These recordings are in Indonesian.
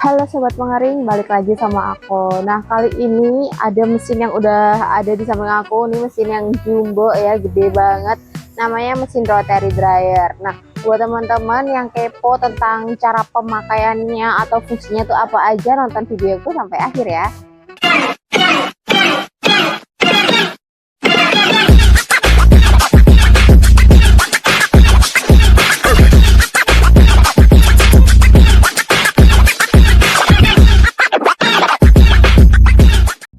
Halo Sobat Mengering, balik lagi sama aku. Nah, kali ini ada mesin yang udah ada di samping aku. Ini mesin yang jumbo ya, gede banget. Namanya mesin rotary dryer. Nah, buat teman-teman yang kepo tentang cara pemakaiannya atau fungsinya tuh apa aja, nonton video itu sampai akhir ya.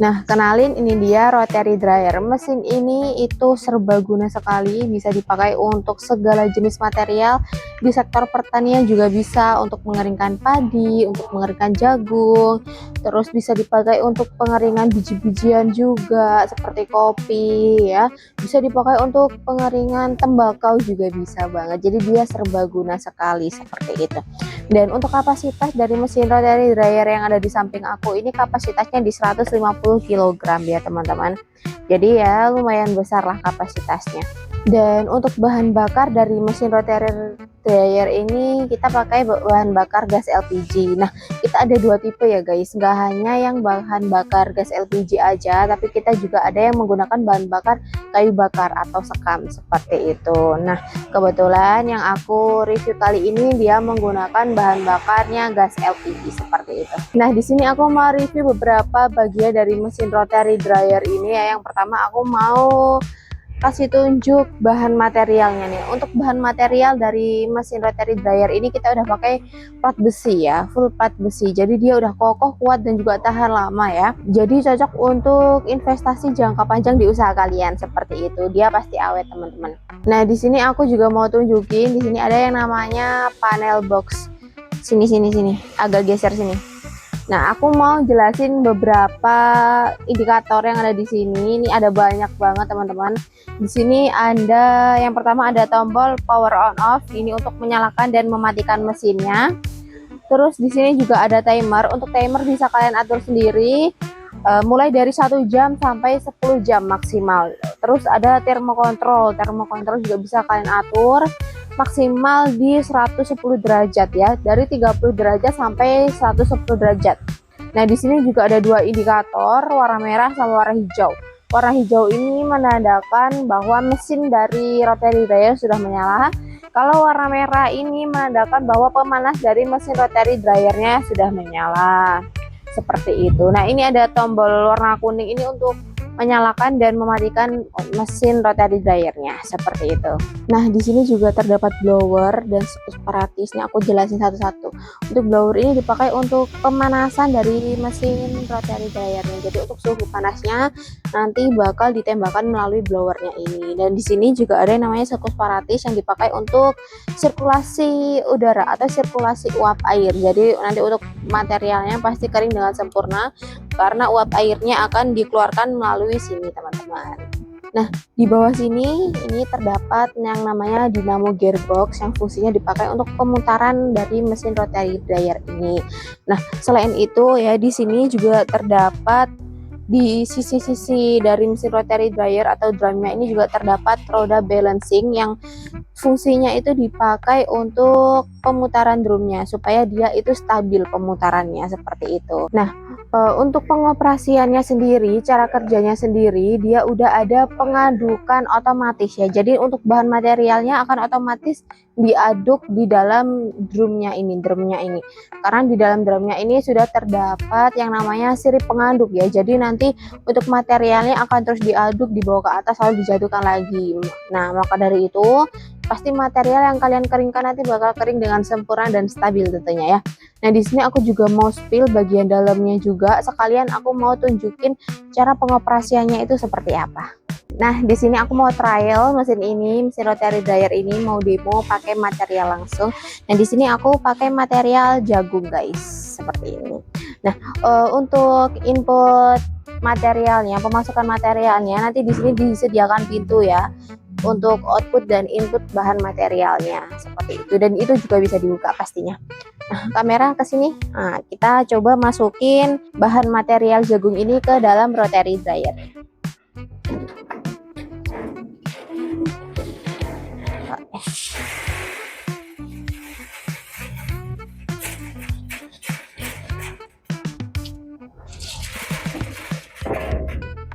Nah, kenalin, ini dia rotary dryer. Mesin ini itu serbaguna sekali, bisa dipakai untuk segala jenis material. Di sektor pertanian juga bisa, untuk mengeringkan padi, untuk mengeringkan jagung. Terus bisa dipakai untuk pengeringan biji-bijian juga, seperti kopi ya. Bisa dipakai untuk pengeringan tembakau juga bisa banget. Jadi dia serbaguna sekali seperti itu. Dan untuk kapasitas dari mesin rotary dryer yang ada di samping aku ini, kapasitasnya di 150 kg ya teman-teman. Jadi ya lumayan besar lah kapasitasnya. Dan untuk bahan bakar dari mesin rotary dryer ini kita pakai bahan bakar gas LPG. Nah, kita ada dua tipe ya guys, nggak hanya yang bahan bakar gas LPG aja, tapi kita juga ada yang menggunakan bahan bakar kayu bakar atau sekam seperti itu. Nah, kebetulan yang aku review kali ini dia menggunakan bahan bakarnya gas LPG seperti itu. Nah, di sini aku mau review beberapa bagian dari mesin rotary dryer ini ya. Yang pertama aku mau kasih tunjuk bahan materialnya nih. Untuk bahan material dari mesin rotary dryer ini kita udah pakai plat besi ya, full plat besi. Jadi dia udah kokoh, kuat dan juga tahan lama ya. Jadi cocok untuk investasi jangka panjang di usaha kalian seperti itu. Dia pasti awet teman-teman. Nah, di sini aku juga mau tunjukin, di sini ada yang namanya panel box. Sini. Agak geser sini. Nah, aku mau jelasin beberapa indikator yang ada di sini. Ini ada banyak banget teman-teman. Di sini ada yang pertama ada tombol power on off. Ini untuk menyalakan dan mematikan mesinnya. Terus di sini juga ada timer. Untuk timer bisa kalian atur sendiri. Mulai dari 1 jam sampai 10 jam maksimal. Terus ada thermocontrol. Thermocontrol juga bisa kalian atur maksimal di 110 derajat ya, dari 30 derajat sampai 110 derajat. Nah, di sini juga ada dua indikator, warna merah sama warna hijau. Warna hijau ini menandakan bahwa mesin dari rotary dryer sudah menyala. Kalau warna merah ini menandakan bahwa pemanas dari mesin rotary dryernya sudah menyala. Seperti itu. Nah, ini ada tombol warna kuning ini untuk menyalakan dan mematikan mesin rotary dryernya seperti itu. Nah, di sini juga terdapat blower dan separatis. Ini aku jelasin satu-satu. Untuk blower ini dipakai untuk pemanasan dari mesin rotary dryernya. Jadi untuk suhu panasnya nanti bakal ditembakkan melalui blowernya ini. Dan di sini juga ada yang namanya separatis yang dipakai untuk sirkulasi udara atau sirkulasi uap air. Jadi nanti untuk materialnya pasti kering dengan sempurna karena uap airnya akan dikeluarkan melalui sini teman-teman. Nah, di bawah sini ini terdapat yang namanya dinamo gearbox yang fungsinya dipakai untuk pemutaran dari mesin rotary dryer ini. Nah, selain itu ya di sini juga terdapat di sisi-sisi dari mesin rotary dryer atau drumnya ini juga terdapat roda balancing yang fungsinya itu dipakai untuk pemutaran drumnya supaya dia itu stabil pemutarannya seperti itu. Nah, untuk pengoperasiannya sendiri, cara kerjanya sendiri, dia udah ada pengadukan otomatis ya. Jadi untuk bahan materialnya akan otomatis diaduk di dalam drumnya ini. Karena di dalam drumnya ini sudah terdapat yang namanya sirip pengaduk ya. Jadi nanti untuk materialnya akan terus diaduk, dibawa ke atas lalu dijatuhkan lagi. Nah, maka dari itu pasti material yang kalian keringkan nanti bakal kering dengan sempurna dan stabil tentunya ya. Nah, di sini aku juga mau spill bagian dalamnya juga, sekalian aku mau tunjukin cara pengoperasiannya itu seperti apa. Nah, di sini aku mau trial mesin ini, mesin rotary dryer ini mau demo pakai material langsung. Nah, di sini aku pakai material jagung guys, seperti ini. Nah, untuk input materialnya, pemasukan materialnya nanti di sini disediakan pintu ya untuk output dan input bahan materialnya seperti itu, dan itu juga bisa dibuka pastinya. Nah, kamera ke sini. Nah, kita coba masukin bahan material jagung ini ke dalam rotary dryer.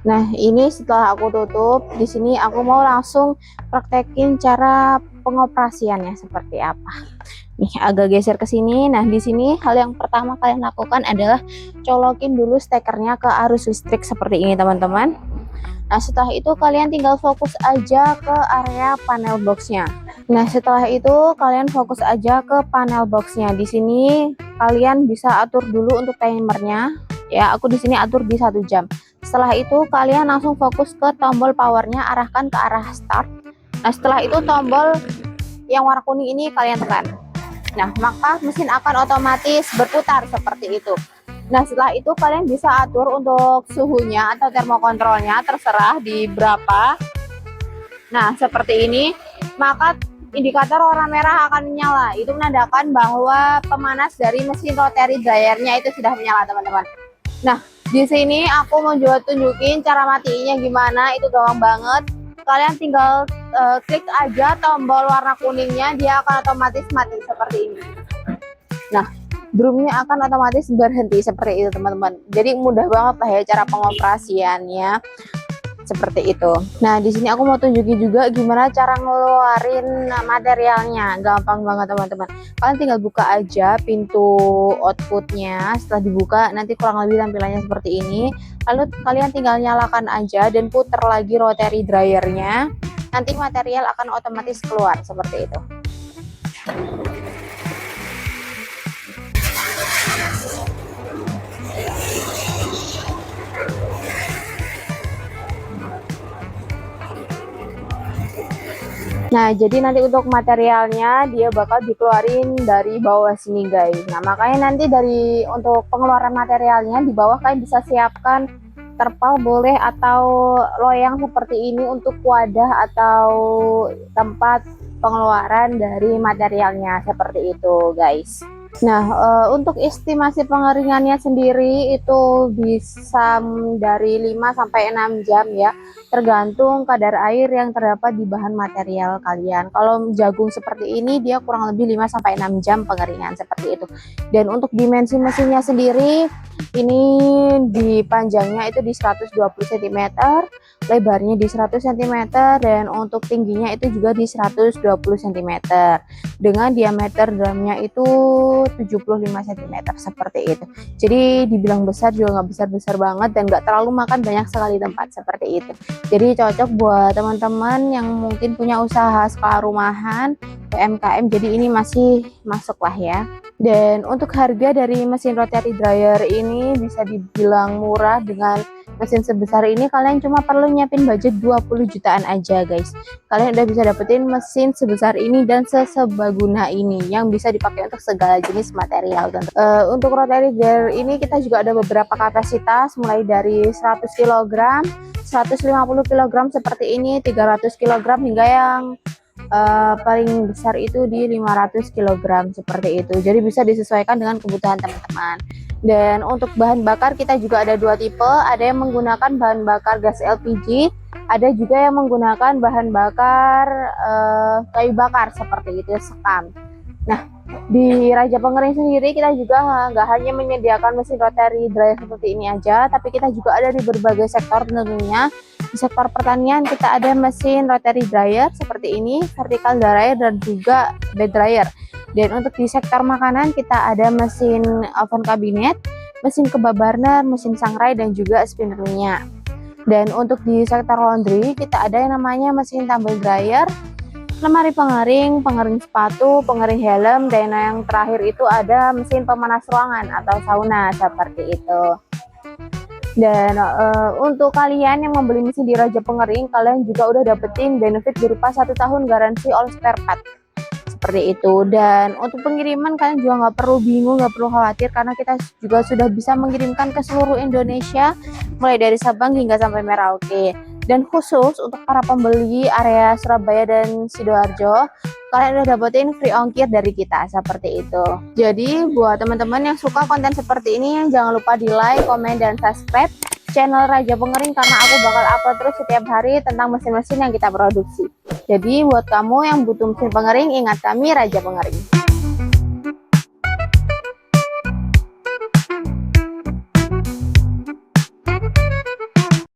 Nah, ini setelah aku tutup, di sini aku mau langsung praktekin cara pengoperasiannya seperti apa. Nih, agak geser ke sini. Nah, di sini hal yang pertama kalian lakukan adalah colokin dulu stekernya ke arus listrik seperti ini, teman-teman. Nah, setelah itu kalian tinggal fokus aja ke area panel boxnya. Nah, setelah itu kalian fokus aja ke panel boxnya. Di sini kalian bisa atur dulu untuk timernya. Ya, aku di sini atur di 1 jam. Setelah itu kalian langsung fokus ke tombol powernya, arahkan ke arah start. Nah, setelah itu tombol yang warna kuning ini kalian tekan. Nah, maka mesin akan otomatis berputar seperti itu. Nah, setelah itu kalian bisa atur untuk suhunya atau termokontrolnya, terserah di berapa. Nah, seperti ini, maka indikator warna merah akan menyala. Itu menandakan bahwa pemanas dari mesin rotary dryernya itu sudah menyala, teman-teman. Nah, di sini aku mau coba tunjukin cara matiinnya gimana. Itu gampang banget. Kalian tinggal klik aja tombol warna kuningnya, dia akan otomatis mati seperti ini. Nah, drumnya akan otomatis berhenti seperti itu, teman-teman. Jadi mudah banget lah ya cara pengoperasiannya seperti itu. Nah, di sini aku mau tunjukin juga gimana cara ngeluarin materialnya. Gampang banget, teman-teman. Kalian tinggal buka aja pintu outputnya. Setelah dibuka, nanti kurang lebih tampilannya seperti ini. Lalu kalian tinggal nyalakan aja dan putar lagi rotary dryernya. Nanti material akan otomatis keluar seperti itu. Nah, jadi nanti untuk materialnya dia bakal dikeluarin dari bawah sini, guys. Nah, makanya nanti untuk pengeluaran materialnya di bawah kalian bisa siapkan terpal boleh atau loyang seperti ini untuk wadah atau tempat pengeluaran dari materialnya seperti itu, guys. Nah, untuk estimasi pengeringannya sendiri itu bisa dari 5 sampai 6 jam ya, tergantung kadar air yang terdapat di bahan material kalian. Kalau jagung seperti ini dia kurang lebih 5 sampai 6 jam pengeringan seperti itu. Dan untuk dimensi mesinnya sendiri ini di panjangnya itu di 120 cm, lebarnya di 100 cm, dan untuk tingginya itu juga di 120 cm. Dengan diameter drumnya itu 75 cm seperti itu. Jadi dibilang besar juga nggak besar-besar banget dan nggak terlalu makan banyak sekali tempat seperti itu. Jadi cocok buat teman-teman yang mungkin punya usaha skala rumahan, UMKM. Jadi ini masih masuk lah ya. Dan untuk harga dari mesin rotary dryer ini bisa dibilang murah. Dengan mesin sebesar ini kalian cuma perlu nyiapin budget 20 jutaan aja, guys. Kalian udah bisa dapetin mesin sebesar ini dan sesebaguna ini yang bisa dipakai untuk segala jenis material. Untuk rotary dryer ini kita juga ada beberapa kapasitas, mulai dari 100 kg, 150 kg seperti ini, 300 kg, hingga yang paling besar itu di 500 kg seperti itu. Jadi bisa disesuaikan dengan kebutuhan teman-teman. Dan untuk bahan bakar kita juga ada 2 tipe, ada yang menggunakan bahan bakar gas LPG, ada juga yang menggunakan bahan bakar kayu bakar seperti itu, sekam. Nah, di Raja Pengering sendiri kita juga nggak hanya menyediakan mesin rotary dryer seperti ini aja, tapi kita juga ada di berbagai sektor tentunya. Di sektor pertanian kita ada mesin rotary dryer seperti ini, vertical dryer dan juga bed dryer. Dan untuk di sektor makanan kita ada mesin oven kabinet, mesin kebab burner, mesin sangrai, dan juga spinner minyak. Dan untuk di sektor laundry kita ada yang namanya mesin tumble dryer, lemari pengering, pengering sepatu, pengering helm, dan yang terakhir itu ada mesin pemanas ruangan atau sauna seperti itu. Dan untuk kalian yang membeli mesin di Raja Pengering, kalian juga udah dapetin benefit berupa 1 tahun garansi all spare part seperti itu. Dan untuk pengiriman kalian juga nggak perlu bingung, nggak perlu khawatir, karena kita juga sudah bisa mengirimkan ke seluruh Indonesia, mulai dari Sabang hingga sampai Merauke. Dan khusus untuk para pembeli area Surabaya dan Sidoarjo, kalian udah dapetin free ongkir dari kita seperti itu. Jadi buat teman-teman yang suka konten seperti ini, jangan lupa di like, komen, dan subscribe channel Raja Pengering, karena aku bakal upload terus setiap hari tentang mesin-mesin yang kita produksi. Jadi buat kamu yang butuh mesin pengering, ingat kami Raja Pengering.